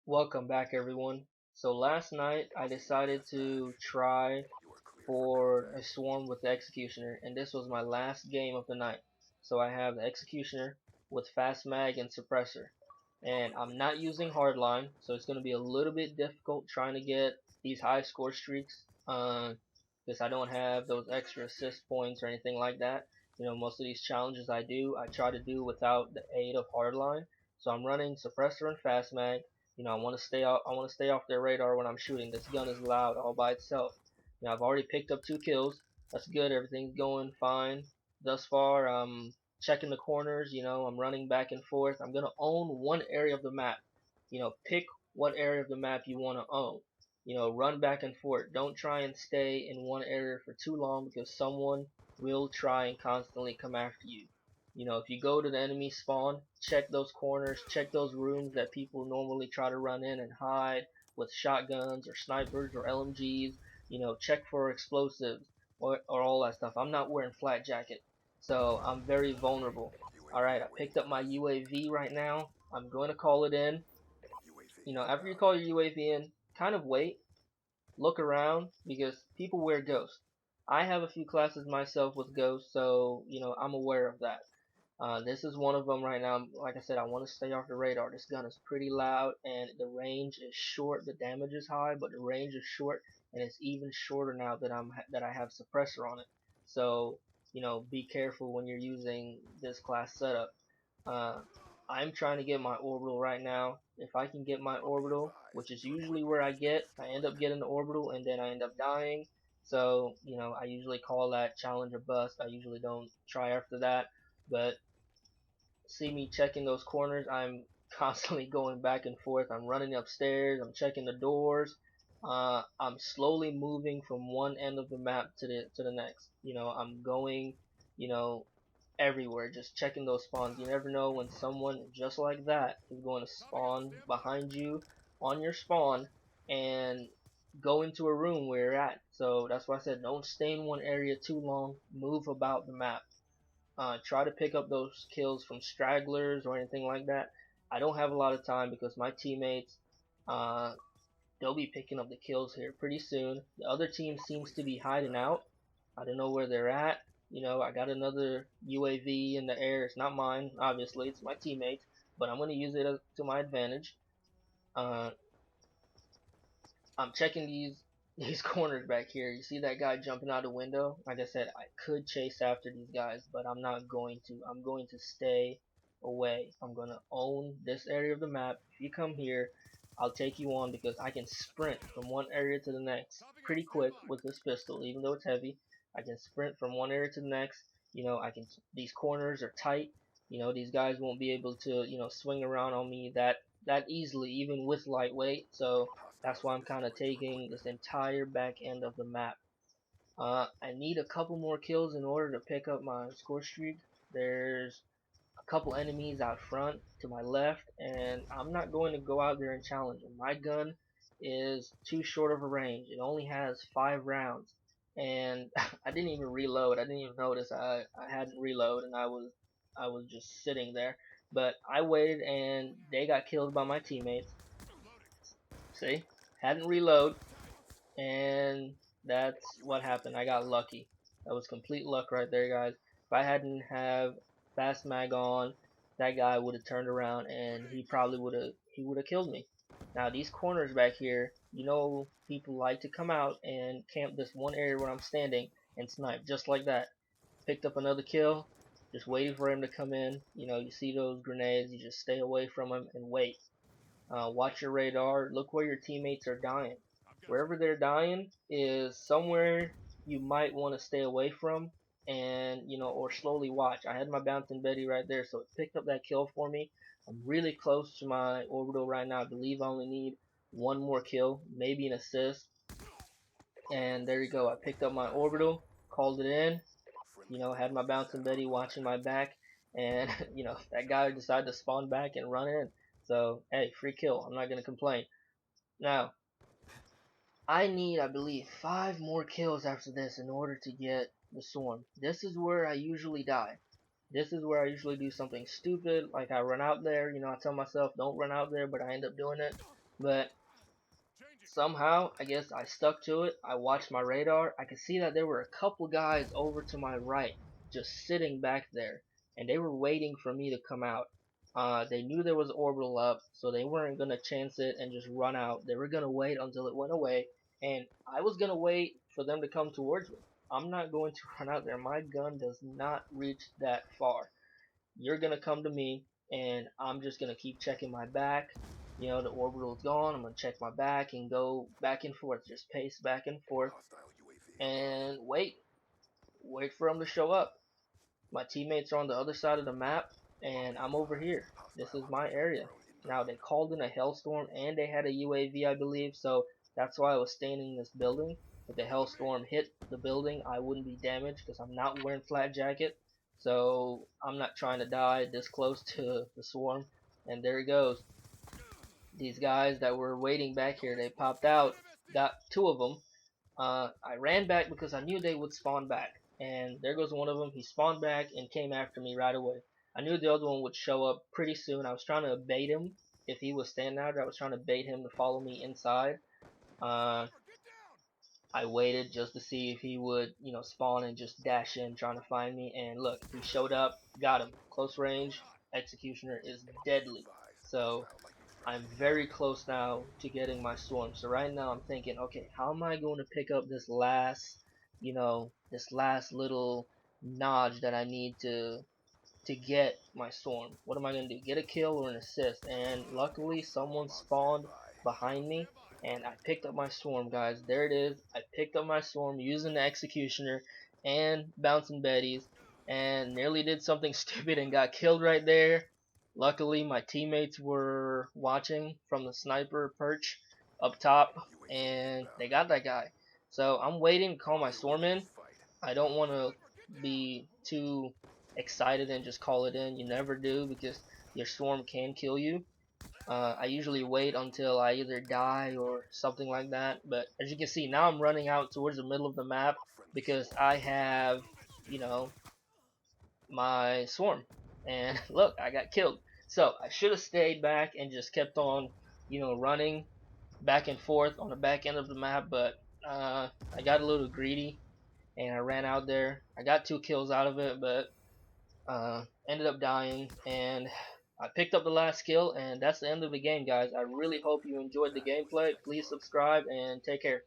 Welcome back, everyone. So last night I decided to try for a swarm with the Executioner, and this was my last game of the night. So I have the Executioner with Fast Mag and Suppressor, and I'm not using Hardline, so it's going to be a little bit difficult trying to get these high score streaks, because I don't have those extra assist points or anything like that. Most of these challenges I try to do without the aid of Hardline. So I'm running Suppressor and Fast Mag. I want to stay out. I want to stay off their radar when I'm shooting. This gun is loud all by itself. I've already picked up 2 kills. That's good. Everything's going fine thus far. I'm checking the corners. I'm running back and forth. I'm gonna own one area of the map. Pick what area of the map you want to own. Run back and forth. Don't try and stay in one area for too long because someone will try and constantly come after you. If you go to the enemy spawn, check those corners, check those rooms that people normally try to run in and hide with shotguns or snipers or LMGs. Check for explosives or all that stuff. I'm not wearing flat jacket, so I'm very vulnerable. Alright, I picked up my UAV right now. I'm going to call it in. After you call your UAV in, kind of wait, look around, because people wear ghosts. I have a few classes myself with ghosts, so, I'm aware of that. This is one of them right now. Like I said, I want to stay off the radar. This gun is pretty loud, and the range is short. The damage is high, but the range is short, and it's even shorter now that I have suppressor on it. So, be careful when you're using this class setup. Uh, I'm trying to get my orbital right now. If I can get my orbital, which is usually where I end up getting the orbital, and then I end up dying. So, I usually call that challenge a bust. I usually don't try after that. But see me checking those corners. I'm constantly going back and forth. I'm running upstairs. I'm checking the doors. I'm slowly moving from one end of the map to the next. I'm going, you know, everywhere, just checking those spawns. You never know when someone just like that is going to spawn behind you on your spawn and go into a room where you're at. So that's why I said don't stay in one area too long. Move about the map. Try to pick up those kills from stragglers or anything like that. I don't have a lot of time because my teammates, uh, they'll be picking up the kills here pretty soon. The other team seems to be hiding out. I don't know where they're at. I got another UAV in the air. It's not mine, obviously. It's my teammates, but I'm going to use it to my advantage. Uh, I'm checking these corners back here. You see that guy jumping out the window? Like I said, I could chase after these guys, but I'm not going to. I'm going to stay away. I'm going to own this area of the map. If you come here, I'll take you on because I can sprint from one area to the next pretty quick with this pistol, even though it's heavy. I can sprint from one area to the next. These corners are tight. These guys won't be able to, swing around on me that easily, even with lightweight. So that's why I'm kind of taking this entire back end of the map. I need a couple more kills in order to pick up my score streak. There's a couple enemies out front to my left, and I'm not going to go out there and challenge them. My gun is too short of a range. It only has 5 rounds, and I didn't even reload. I didn't even notice I hadn't reload, and I was just sitting there. But I waited, and they got killed by my teammates. See, hadn't reload, and that's what happened. I got lucky. That was complete luck right there, guys. If I hadn't have fast mag on, that guy would have turned around and he would have killed me. Now these corners back here, people like to come out and camp this one area where I'm standing and snipe just like that. Picked up another kill, just waiting for him to come in. You see those grenades, you just stay away from him and wait. Watch your radar. Look where your teammates are dying. Wherever they're dying is somewhere you might want to stay away from, and or slowly watch. I had my bouncing Betty right there, so it picked up that kill for me. I'm really close to my orbital right now. I believe I only need one more kill, maybe an assist, and there you go. I picked up my orbital, called it in. Had my bouncing Betty watching my back, and that guy decided to spawn back and run in. So hey, free kill. I'm not gonna complain. Now I need, I believe, 5 more kills after this in order to get the swarm. This is where I usually die. This is where I usually do something stupid, like I run out there. I tell myself don't run out there, but I end up doing it. But somehow, I guess I stuck to it. I watched my radar. I could see that there were a couple guys over to my right, just sitting back there, and they were waiting for me to come out. They knew there was orbital up, so they weren't gonna chance it and just run out. They were gonna wait until it went away, and I was gonna wait for them to come towards me. I'm not going to run out there. My gun does not reach that far. You're gonna come to me, and I'm just gonna keep checking my back. You know, the orbital's gone. I'm gonna check my back and go back and forth, just pace back and forth, and wait for them to show up. My teammates are on the other side of the map, and I'm over here. This is my area. Now they called in a hailstorm, and they had a UAV, I believe, so that's why I was staying in this building. If the hailstorm hit the building, I wouldn't be damaged because I'm not wearing flat jacket. So I'm not trying to die this close to the swarm. And there it goes. These guys that were waiting back here, they popped out. Got two of them. I ran back because I knew they would spawn back. And there goes one of them. He spawned back and came after me right away. I knew the other one would show up pretty soon. I was trying to bait him. If he was standing out there, I was trying to bait him to follow me inside. Uh, I waited just to see if he would, spawn and just dash in trying to find me. And look, he showed up, got him. Close range, executioner is deadly. So I'm very close now to getting my swarm. So right now I'm thinking, okay, how am I going to pick up this last little notch that I need to get my swarm? What am I going to do? Get a kill or an assist? And luckily someone spawned behind me and I picked up my swarm, guys. There it is. I picked up my swarm using the executioner and bouncing betties and nearly did something stupid and got killed right there. Luckily my teammates were watching from the sniper perch up top and they got that guy. So I'm waiting to call my swarm in. I don't want to be too excited and just call it in. You never do because your swarm can kill you. I usually wait until I either die or something like that. But as you can see, now I'm running out towards the middle of the map because I have, you know, my swarm. And look, I got killed. So I should have stayed back and just kept on, running back and forth on the back end of the map. But I got a little greedy and I ran out there. I got 2 kills out of it, but ended up dying. And I picked up the last kill, and that's the end of the game, guys. I really hope you enjoyed the gameplay. Please subscribe and take care.